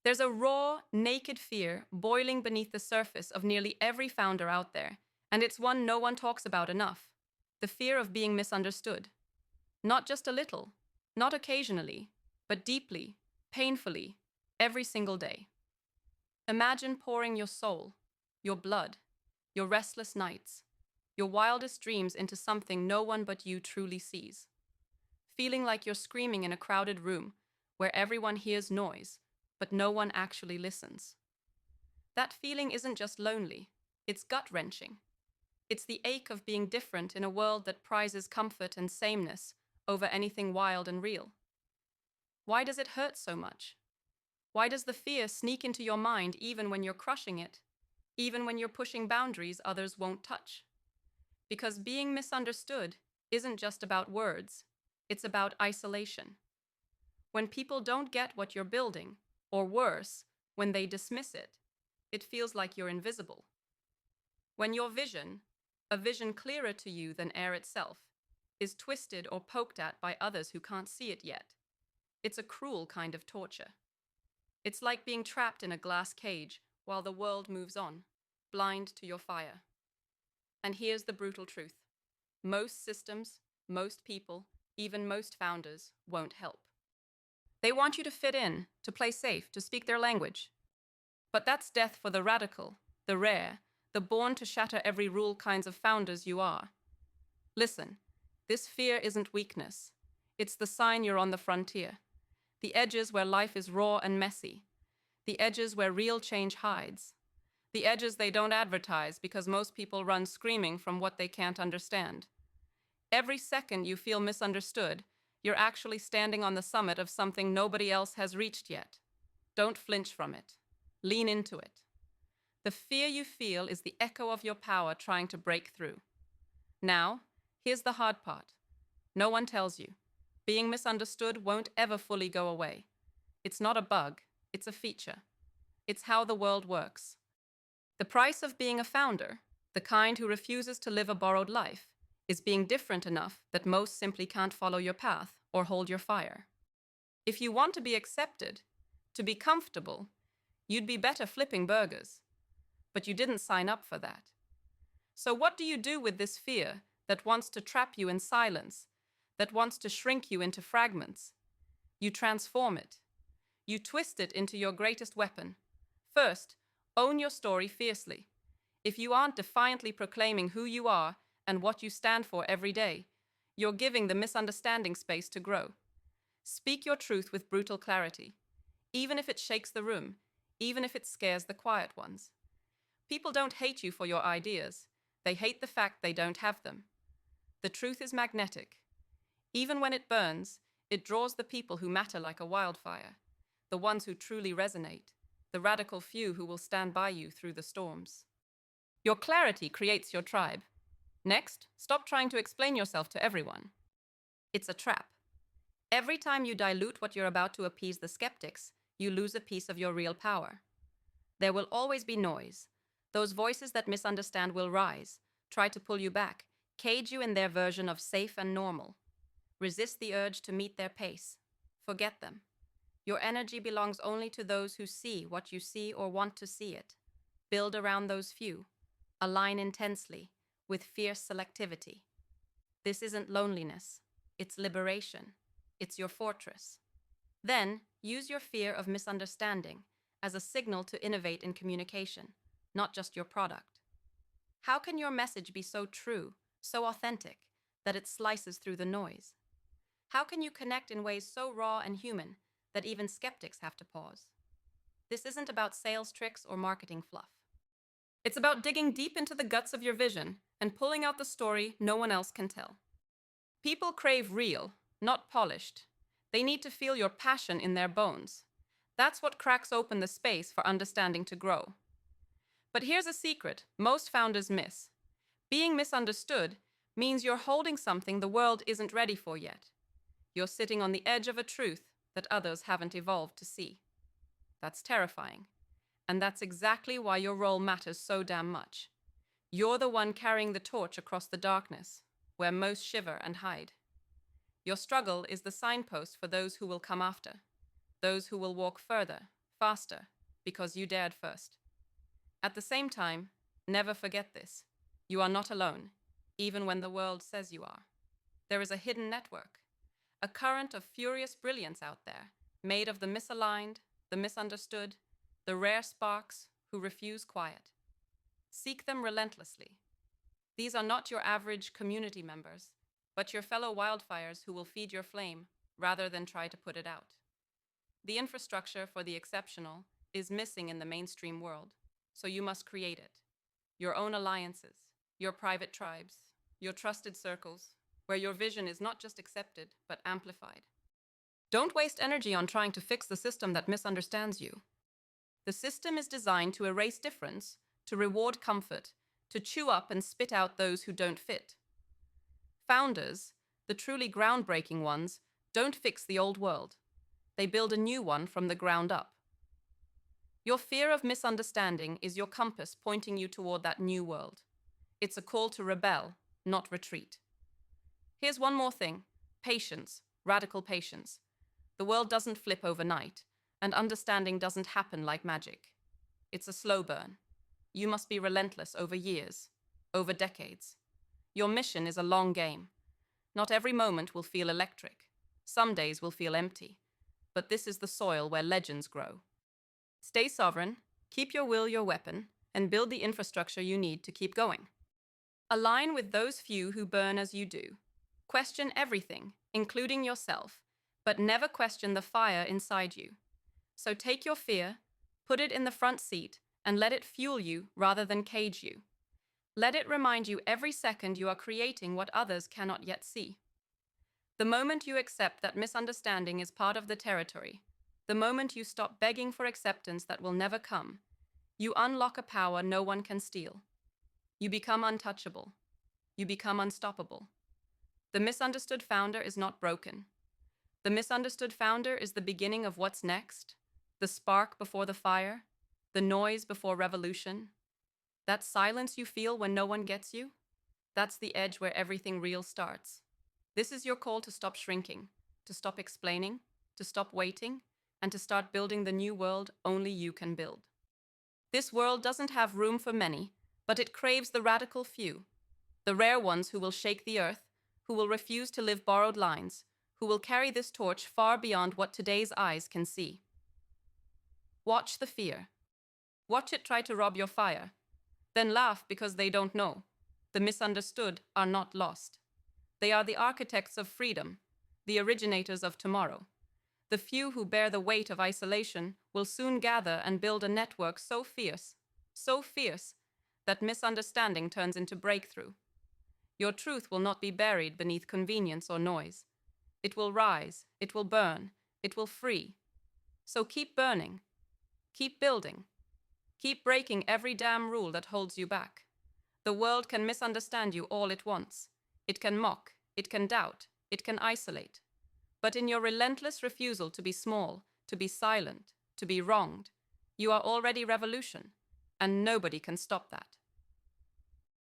There's a raw, naked fear boiling beneath the surface of nearly every founder out there, and it's one no one talks about enough. The fear of being misunderstood. Not just a little, not occasionally, but deeply, painfully, every single day. Imagine pouring your soul, your blood, your restless nights, your wildest dreams into something no one but you truly sees. Feeling like you're screaming in a crowded room where everyone hears noise, but no one actually listens. That feeling isn't just lonely, it's gut-wrenching. It's the ache of being different in a world that prizes comfort and sameness over anything wild and real. Why does it hurt so much? Why does the fear sneak into your mind even when you're crushing it, even when you're pushing boundaries others won't touch? Because being misunderstood isn't just about words, it's about isolation. When people don't get what you're building, or worse, when they dismiss it, it feels like you're invisible. When your vision, a vision clearer to you than air itself, is twisted or poked at by others who can't see it yet, it's a cruel kind of torture. It's like being trapped in a glass cage while the world moves on, blind to your fire. And here's the brutal truth. Most systems, most people, even most founders won't help. They want you to fit in, to play safe, to speak their language. But that's death for the radical, the rare, the born to shatter every rule kinds of founders you are. Listen, this fear isn't weakness. It's the sign you're on the frontier. The edges where life is raw and messy. The edges where real change hides. The edges they don't advertise because most people run screaming from what they can't understand. Every second you feel misunderstood, you're actually standing on the summit of something nobody else has reached yet. Don't flinch from it. Lean into it. The fear you feel is the echo of your power trying to break through. Now, here's the hard part. No one tells you. Being misunderstood won't ever fully go away. It's not a bug, it's a feature. It's how the world works. The price of being a founder, the kind who refuses to live a borrowed life, is being different enough that most simply can't follow your path or hold your fire. If you want to be accepted, to be comfortable, you'd be better flipping burgers. But you didn't sign up for that. So what do you do with this fear that wants to trap you in silence, that wants to shrink you into fragments? You transform it. You twist it into your greatest weapon. First, own your story fiercely. If you aren't defiantly proclaiming who you are and what you stand for every day, you're giving the misunderstanding space to grow. Speak your truth with brutal clarity, even if it shakes the room, even if it scares the quiet ones. People don't hate you for your ideas. They hate the fact they don't have them. The truth is magnetic. Even when it burns, it draws the people who matter like a wildfire, the ones who truly resonate, the radical few who will stand by you through the storms. Your clarity creates your tribe. Next, stop trying to explain yourself to everyone. It's a trap. Every time you dilute what you're about to appease the skeptics, you lose a piece of your real power. There will always be noise. Those voices that misunderstand will rise, try to pull you back, cage you in their version of safe and normal. Resist the urge to meet their pace. Forget them. Your energy belongs only to those who see what you see or want to see it. Build around those few. Align intensely, with fierce selectivity. This isn't loneliness. It's liberation. It's your fortress. Then, use your fear of misunderstanding as a signal to innovate in communication, not just your product. How can your message be so true, so authentic, that it slices through the noise? How can you connect in ways so raw and human that even skeptics have to pause? This isn't about sales tricks or marketing fluff. It's about digging deep into the guts of your vision and pulling out the story no one else can tell. People crave real, not polished. They need to feel your passion in their bones. That's what cracks open the space for understanding to grow. But here's a secret most founders miss. Being misunderstood means you're holding something the world isn't ready for yet. You're sitting on the edge of a truth that others haven't evolved to see. That's terrifying. And that's exactly why your role matters so damn much. You're the one carrying the torch across the darkness, where most shiver and hide. Your struggle is the signpost for those who will come after, those who will walk further, faster, because you dared first. At the same time, never forget this. You are not alone, even when the world says you are. There is a hidden network, a current of furious brilliance out there, made of the misaligned, the misunderstood, the rare sparks who refuse quiet. Seek them relentlessly. These are not your average community members, but your fellow wildfires who will feed your flame rather than try to put it out. The infrastructure for the exceptional is missing in the mainstream world, so you must create it. Your own alliances, your private tribes, your trusted circles, where your vision is not just accepted, but amplified. Don't waste energy on trying to fix the system that misunderstands you. The system is designed to erase difference, to reward comfort, to chew up and spit out those who don't fit. Founders, the truly groundbreaking ones, don't fix the old world. They build a new one from the ground up. Your fear of misunderstanding is your compass pointing you toward that new world. It's a call to rebel, not retreat. Here's one more thing. Patience, radical patience. The world doesn't flip overnight, and understanding doesn't happen like magic. It's a slow burn. You must be relentless over years, over decades. Your mission is a long game. Not every moment will feel electric. Some days will feel empty. But this is the soil where legends grow. Stay sovereign, keep your will your weapon, and build the infrastructure you need to keep going. Align with those few who burn as you do. Question everything, including yourself, but never question the fire inside you. So take your fear, put it in the front seat, and let it fuel you rather than cage you. Let it remind you every second you are creating what others cannot yet see. The moment you accept that misunderstanding is part of the territory, the moment you stop begging for acceptance that will never come, you unlock a power no one can steal. You become untouchable. You become unstoppable. The misunderstood founder is not broken. The misunderstood founder is the beginning of what's next, the spark before the fire, the noise before revolution. That silence you feel when no one gets you, that's the edge where everything real starts. This is your call to stop shrinking, to stop explaining, to stop waiting, and to start building the new world only you can build. This world doesn't have room for many, but it craves the radical few, the rare ones who will shake the earth, who will refuse to live borrowed lines, who will carry this torch far beyond what today's eyes can see. Watch the fear. Watch it try to rob your fire. Then laugh because they don't know. The misunderstood are not lost. They are the architects of freedom, the originators of tomorrow. The few who bear the weight of isolation will soon gather and build a network so fierce, that misunderstanding turns into breakthrough. Your truth will not be buried beneath convenience or noise. It will rise, it will burn, it will free. So keep burning, keep building, keep breaking every damn rule that holds you back. The world can misunderstand you all it wants. It can mock, it can doubt, it can isolate. But in your relentless refusal to be small, to be silent, to be wronged, you are already revolution, and nobody can stop that.